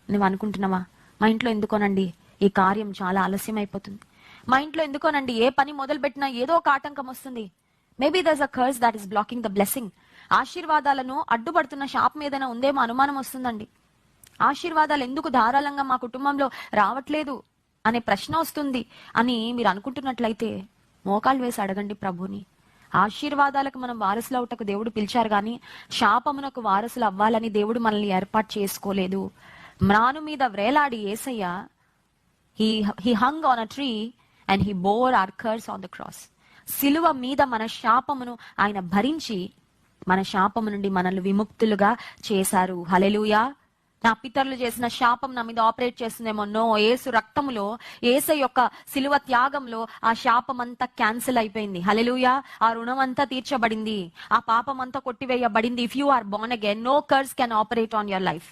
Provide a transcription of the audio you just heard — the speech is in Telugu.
నువ్వు అనుకుంటున్నావా, మా ఇంట్లో ఎందుకోనండి ఈ కార్యం చాలా ఆలస్యం అయిపోతుంది, మా ఇంట్లో ఎందుకోనండి ఏ పని మొదలు పెట్టినా ఏదో ఒక ఆటంకం వస్తుంది. Maybe దర్స్ a curse that is blocking the blessing. ఆశీర్వాదాలను అడ్డుపడుతున్న శాపం ఏదైనా ఉందేమో అనుమానం వస్తుందండి. ఆశీర్వాదాలు ఎందుకు ధారాళంగా మా కుటుంబంలో రావట్లేదు అనే ప్రశ్న వస్తుంది అని మీరు అనుకుంటున్నట్లయితే మోకాళ్ళు వేసి అడగండి ప్రభుని. ఆశీర్వాదాలకు మనం వారసులు అవుటకు దేవుడు పిలిచారు, కానీ శాపమునకు వారసులు అవ్వాలని దేవుడు మనల్ని ఏర్పాటు చేసుకోలేదు. మ్రాను మీద వ్రేలాడి యేసయ్య he hung on a tree and he bore our curse on the cross. సిలువ మీద మన శాపమును ఆయన భరించి మన శాపము నుండి మనల్ని విముక్తులుగా చేశారు. హల్లెలూయా. నా పితరులు చేసిన శాపం నా మీద ఆపరేట్ చేస్తుందేమో. నో, యేసు రక్తములో, యేసు యొక్క సిలువ త్యాగంలో ఆ శాపం అంతా క్యాన్సిల్ అయిపోయింది. హల్లెలూయా. ఆ రుణం అంతా తీర్చబడింది, ఆ పాపం అంతా కొట్టివేయబడింది. If you are born again, no curse can operate on your life.